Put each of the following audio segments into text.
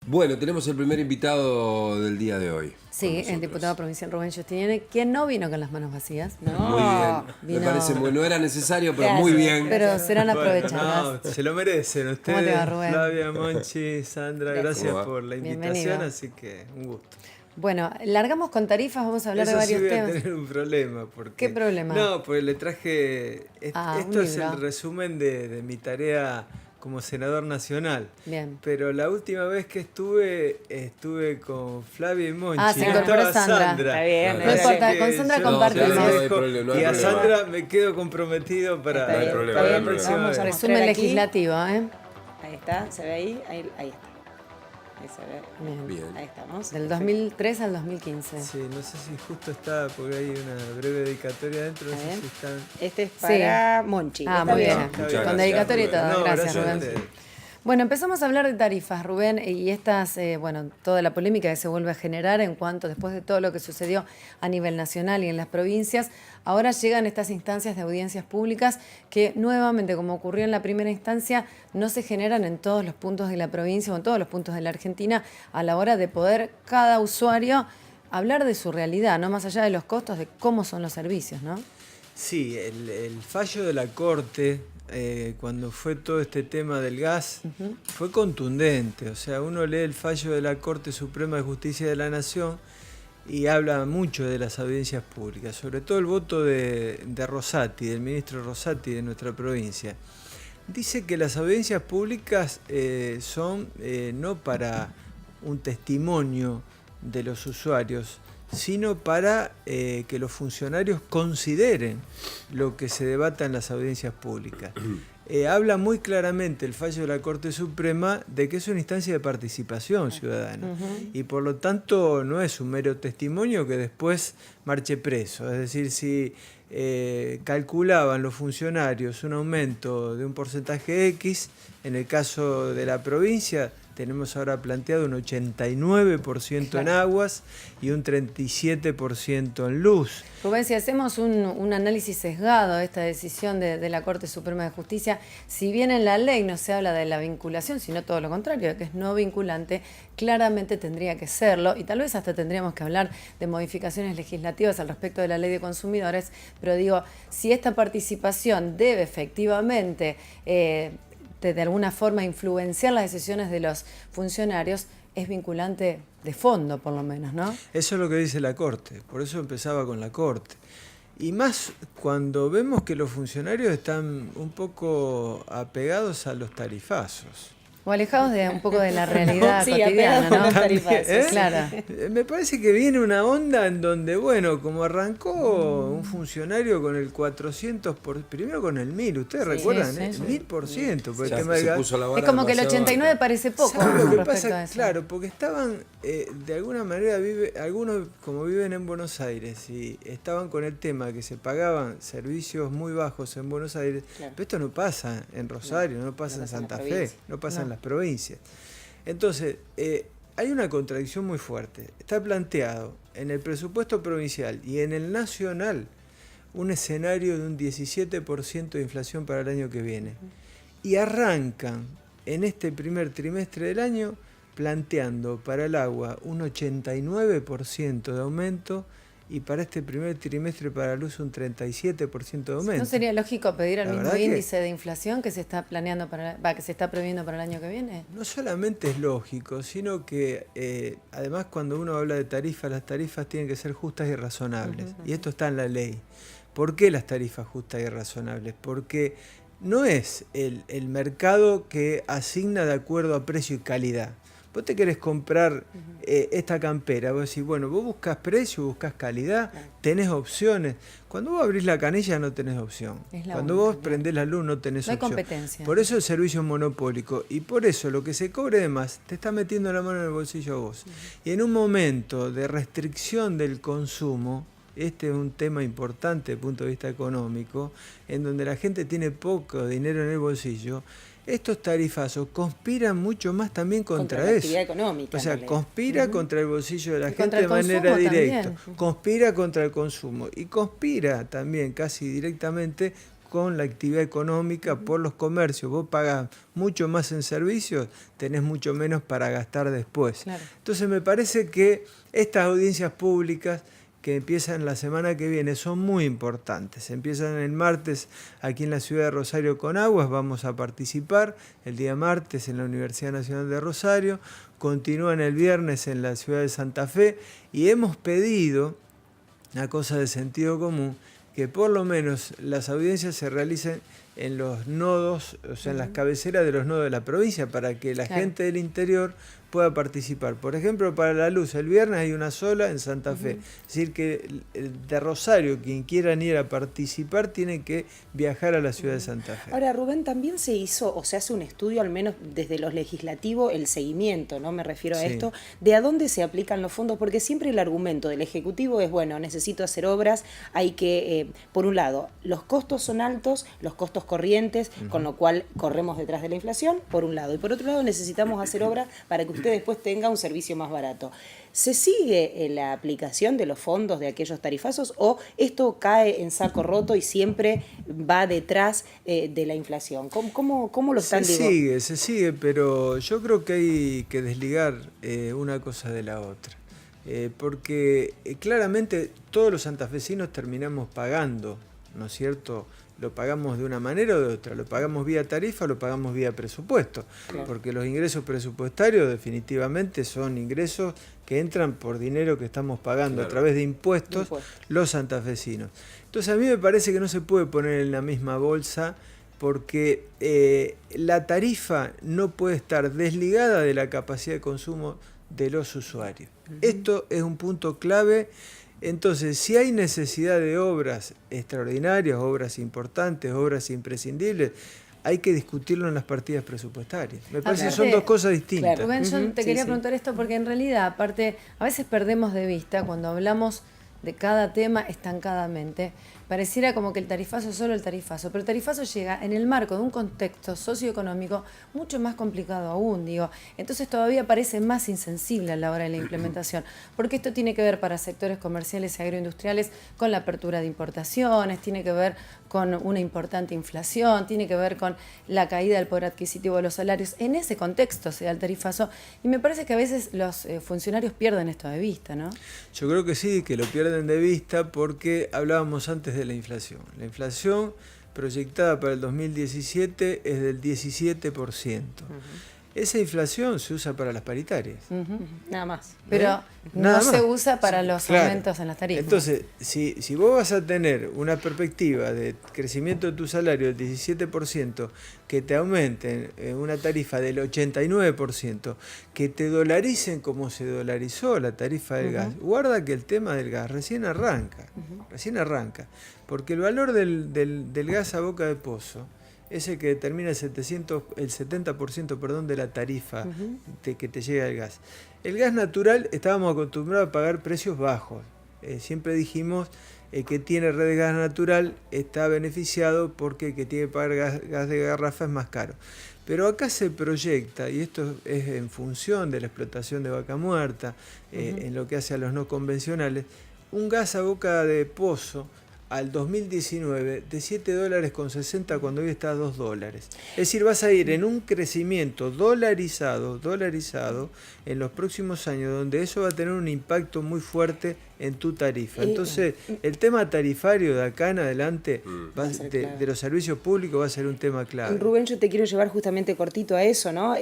Bueno, tenemos el primer invitado del día de hoy. Sí, el diputado provincial Rubén Justiniani, quien no vino con las manos vacías. No, muy bien. Me parece no era necesario, pero gracias, muy bien. Pero serán aprovechadas. Bueno, no, se lo merecen ustedes. ¿Cómo te va, Rubén? Flavia, Monchi, Sandra, gracias por la invitación, bienvenido. Así que un gusto. Bueno, largamos con tarifas, vamos a hablar de varios voy temas. A tener un problema. Porque, ¿Qué problema? No, pues le traje... esto es el resumen de mi tarea como senador nacional. Bien. Pero la última vez que estuve con Flavia y Monchi. Se incorporó Sandra. Está bien. No importa, con Sandra compartimos. Y a Sandra me quedo comprometido para la próxima vez. Resumen legislativo, ¿eh? Ahí está, ¿se ve ahí? Ahí está. Ahí se ve. Bien. Ahí estamos. Del 2003 al 2015. Sí, no sé si justo está, porque hay una breve dedicatoria adentro. No sé si están... Este es para Monchi. Muy bien. Con dedicatoria y todo. No, gracias, Rubén. Bueno, empezamos a hablar de tarifas, Rubén, y estas, toda la polémica que se vuelve a generar en cuanto, después de todo lo que sucedió a nivel nacional y en las provincias, ahora llegan estas instancias de audiencias públicas que nuevamente, como ocurrió en la primera instancia, no se generan en todos los puntos de la provincia o en todos los puntos de la Argentina a la hora de poder cada usuario hablar de su realidad, no más allá de los costos, de cómo son los servicios, ¿no? Sí, el fallo de la Corte, cuando fue todo este tema del gas, fue contundente. O sea, uno lee el fallo de la Corte Suprema de Justicia de la Nación y habla mucho de las audiencias públicas, sobre todo el voto de Rosati, del ministro Rosati de nuestra provincia. Dice que las audiencias públicas son no para un testimonio de los usuarios, sino para que los funcionarios consideren lo que se debata en las audiencias públicas. Habla muy claramente el fallo de la Corte Suprema de que es una instancia de participación ciudadana y por lo tanto no es un mero testimonio que después marche preso. Es decir, si calculaban los funcionarios un aumento de un porcentaje X, en el caso de la provincia tenemos ahora planteado un 89% en aguas y un 37% en luz. Rubén, si hacemos un análisis sesgado de esta decisión de la Corte Suprema de Justicia, si bien en la ley no se habla de la vinculación, sino todo lo contrario, de que es no vinculante, claramente tendría que serlo, y tal vez hasta tendríamos que hablar de modificaciones legislativas al respecto de la ley de consumidores, pero digo, si esta participación debe efectivamente de alguna forma influenciar las decisiones de los funcionarios, es vinculante de fondo, por lo menos, ¿no? Eso es lo que dice la Corte, por eso empezaba con la Corte. Y más cuando vemos que los funcionarios están un poco apegados a los tarifazos. O alejados de un poco de la realidad cotidiana, ¿no? Claro. Me parece que viene una onda en donde, bueno, como arrancó un funcionario con el 400, primero con el 1000, ¿ustedes recuerdan? Sí, 1000%. Por el Ya, tema del gas. Es como que el 89 parece poco. Lo que pasa, claro, porque estaban, de alguna manera, algunos como viven en Buenos Aires y estaban con el tema que se pagaban servicios muy bajos en Buenos Aires, pero esto no pasa en Rosario, no pasa en Santa Fe, no pasa en las provincias. Entonces, hay una contradicción muy fuerte. Está planteado en el presupuesto provincial y en el nacional un escenario de un 17% de inflación para el año que viene. Y arrancan en este primer trimestre del año planteando para el agua un 89% de aumento y para este primer trimestre para la luz un 37% de aumento. ¿No sería lógico pedir el mismo que índice de inflación que se está planeando que se está previendo para el año que viene? No solamente es lógico, sino que además cuando uno habla de tarifas, las tarifas tienen que ser justas y razonables. Y esto está en la ley. ¿Por qué las tarifas justas y razonables? Porque no es el mercado que asigna de acuerdo a precio y calidad. Vos te querés comprar esta campera, vos decís, bueno, vos buscás precio, buscás calidad, tenés opciones. Cuando vos abrís la canilla no tenés opción. Cuando vos prendés la luz no tenés opción. No hay competencia. Por eso el servicio es monopólico y por eso lo que se cobre de más te está metiendo la mano en el bolsillo a vos. Y en un momento de restricción del consumo, este es un tema importante desde el punto de vista económico, en donde la gente tiene poco dinero en el bolsillo, estos tarifazos conspiran mucho más también contra la eso. actividad económica. O sea, conspira contra el bolsillo de la gente de manera directa, conspira contra el consumo y conspira también casi directamente con la actividad económica por los comercios. Vos pagás mucho más en servicios, tenés mucho menos para gastar después. Claro. Entonces me parece que estas audiencias públicas que empiezan la semana que viene son muy importantes. Empiezan el martes aquí en la ciudad de Rosario con Aguas, vamos a participar el día martes en la Universidad Nacional de Rosario, continúan el viernes en la ciudad de Santa Fe y hemos pedido, una cosa de sentido común, que por lo menos las audiencias se realicen en los nodos, o sea, en las cabeceras de los nodos de la provincia, para que la gente del interior pueda participar. Por ejemplo, para la luz, el viernes hay una sola en Santa Fe. Es decir, que de Rosario, quien quieran ir a participar, tiene que viajar a la ciudad de Santa Fe. Ahora, Rubén, también se hizo, o se hace un estudio, al menos desde los legislativos, el seguimiento, ¿no? Me refiero a esto, de a dónde se aplican los fondos, porque siempre el argumento del Ejecutivo es, bueno, necesito hacer obras, hay que, por un lado, los costos son altos, los costos corrientes, con lo cual corremos detrás de la inflación, por un lado, y por otro lado necesitamos hacer obras para que usted después tenga un servicio más barato. ¿Se sigue la aplicación de los fondos de aquellos tarifazos o esto cae en saco roto y siempre va detrás de la inflación? ¿Cómo lo están Se sigue, pero yo creo que hay que desligar una cosa de la otra. Porque claramente todos los santafesinos terminamos pagando, ¿no es cierto?, lo pagamos de una manera o de otra, lo pagamos vía tarifa o lo pagamos vía presupuesto, porque los ingresos presupuestarios definitivamente son ingresos que entran por dinero que estamos pagando a través de impuestos los santafesinos. Entonces a mí me parece que no se puede poner en la misma bolsa porque la tarifa no puede estar desligada de la capacidad de consumo de los usuarios. Esto es un punto clave. Entonces, si hay necesidad de obras extraordinarias, obras importantes, obras imprescindibles, hay que discutirlo en las partidas presupuestarias. Me parece que son dos cosas distintas. Claro, Rubén, yo te quería preguntar esto porque en realidad, aparte, a veces perdemos de vista cuando hablamos de cada tema estancadamente. Pareciera como que el tarifazo es solo el tarifazo, pero el tarifazo llega en el marco de un contexto socioeconómico mucho más complicado aún, digo. Entonces todavía parece más insensible a la hora de la implementación, porque esto tiene que ver para sectores comerciales y agroindustriales con la apertura de importaciones, tiene que ver con una importante inflación, tiene que ver con la caída del poder adquisitivo de los salarios. En ese contexto se da el tarifazo y me parece que a veces los funcionarios pierden esto de vista, ¿no? Yo creo que sí, que lo pierden de vista porque hablábamos antes de la inflación. La inflación proyectada para el 2017 es del 17%. Esa inflación se usa para las paritarias. Nada más. Pero no se usa para los aumentos en las tarifas. Entonces, si vos vas a tener una perspectiva de crecimiento de tu salario del 17%, que te aumenten una tarifa del 89%, que te dolaricen como se dolarizó la tarifa del gas, guarda que el tema del gas recién arranca, porque el valor del gas a boca de pozo, ese que determina el 70% de la tarifa que te llega el gas. El gas natural estábamos acostumbrados a pagar precios bajos. Siempre dijimos que tiene red de gas natural está beneficiado porque el que tiene que pagar gas de garrafa es más caro. Pero acá se proyecta, y esto es en función de la explotación de vaca muerta, en lo que hace a los no convencionales, un gas a boca de pozo al 2019 de $7.60 cuando hoy está a $2. Es decir, vas a ir en un crecimiento dolarizado en los próximos años, donde eso va a tener un impacto muy fuerte en tu tarifa. Entonces, el tema tarifario de acá en adelante de los servicios públicos va a ser un tema clave. Rubén, yo te quiero llevar justamente cortito a eso, ¿no?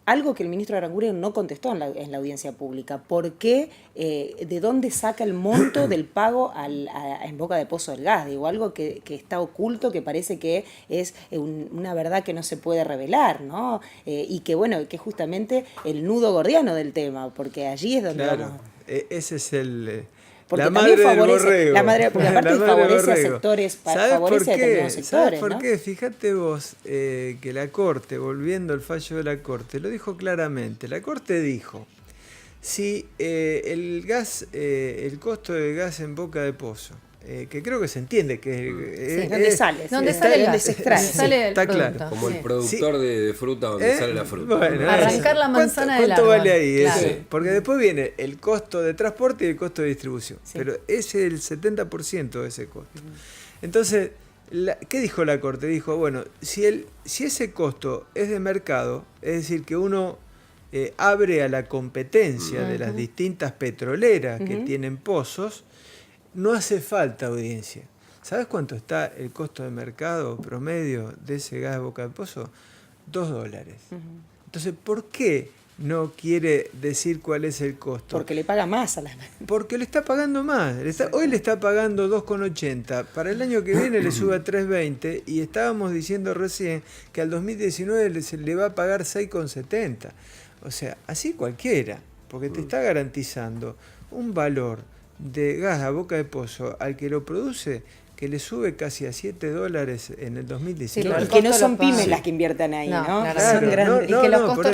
Algo que el ministro Aranguren no contestó en la audiencia pública. ¿Por qué? ¿De dónde saca el monto del pago en boca de pozo del gas? Digo, algo que está oculto, que parece que es una verdad que no se puede revelar, ¿no? Y que, bueno, que es justamente el nudo gordiano del tema, porque allí es donde vamos. Ese es el... Porque la madre del borrego. Porque aparte favorece a sectores, favorece a determinados sectores. ¿Sabes por qué? Fíjate vos que la Corte, volviendo al fallo de la Corte, lo dijo claramente. La Corte dijo, si el costo del gas en boca de pozo, que creo que se entiende que ¿dónde sale? ¿Dónde sale el gas? Se extrae. Está claro. Como el productor de fruta donde sale la fruta. Bueno, arrancar la manzana del árbol. ¿Cuánto vale ahí? Claro. Porque después viene el costo de transporte y el costo de distribución. Pero ese es el 70% de ese costo. Entonces, ¿Qué dijo la Corte? Dijo, bueno, si ese costo es de mercado, es decir, que uno abre a la competencia de las distintas petroleras que tienen pozos, no hace falta audiencia. ¿Sabes cuánto está el costo de mercado promedio de ese gas de boca de pozo? $2. Entonces, ¿por qué no quiere decir cuál es el costo? Porque le paga más a las... Porque le está pagando más. Hoy le está pagando 2,80. Para el año que viene le sube a 3,20 y estábamos diciendo recién que al 2019 se le va a pagar 6,70. O sea, así cualquiera, porque te está garantizando un valor de gas a boca de pozo al que lo produce que le sube casi a $7 en el 2019. Y que no son pymes las que inviertan ahí, ¿no? Claro, Son grandes. y que los costos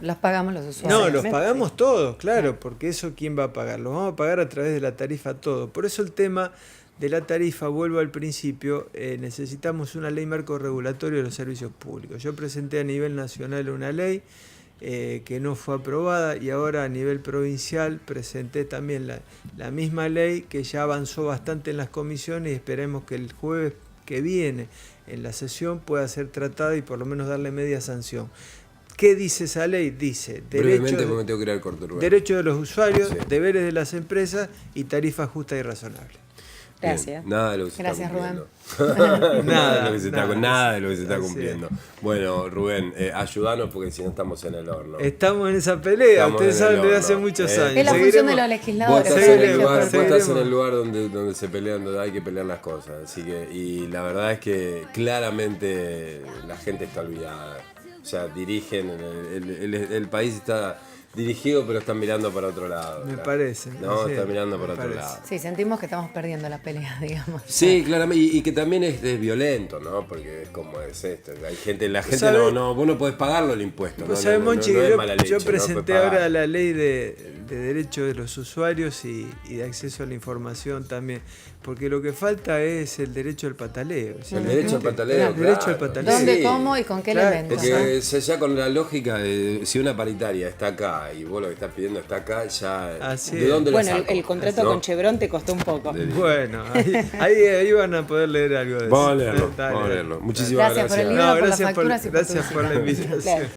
los pagamos los usuarios. No, los pagamos todos, claro, porque eso ¿quién va a pagar? Los vamos a pagar a través de la tarifa todo. Por eso el tema de la tarifa, vuelvo al principio, necesitamos una ley marco regulatorio de los servicios públicos. Yo presenté a nivel nacional una ley que no fue aprobada y ahora a nivel provincial presenté también la misma ley que ya avanzó bastante en las comisiones y esperemos que el jueves que viene en la sesión pueda ser tratada y por lo menos darle media sanción. ¿Qué dice esa ley? Dice derecho de los usuarios, deberes de las empresas y tarifa justa y razonable. Gracias. Nada de lo que se Gracias, está cumpliendo. Rubén. Nada de lo que se está cumpliendo. Bueno, Rubén, ayúdanos porque si no estamos en el horno. Estamos en esa pelea, ustedes saben desde hace muchos años. Es la función de los legisladores. Vos estás en el lugar donde se pelean, donde hay que pelear las cosas. Así que, y la verdad es que claramente la gente está olvidada. O sea, dirigen, el país está dirigido, pero están mirando para otro lado. Me parece. No, sí, están mirando para otro lado. Sí, sentimos que estamos perdiendo la pelea, digamos. Sí, claramente, y que también es violento, ¿no? Porque es como es esto. La gente vos no podés pagarlo el impuesto. Pues no, Monchi, no es mala leche, yo presenté no ahora la ley de derechos de los usuarios y de acceso a la información también. Porque lo que falta es el derecho al pataleo. O sea, el derecho al pataleo. El derecho al pataleo. ¿Dónde, Sí. cómo y con qué elementos? Porque ya con la lógica de si una paritaria está acá y vos lo que estás pidiendo está acá, ya. Así ¿De dónde Bueno, lo saco? el contrato con Chevron te costó un poco. Bueno, ahí van a poder leer algo de eso. Vamos a leerlo. Dale. Muchísimas gracias. Gracias por el libro, por las facturas y por tu gracias por la invitación. Claro.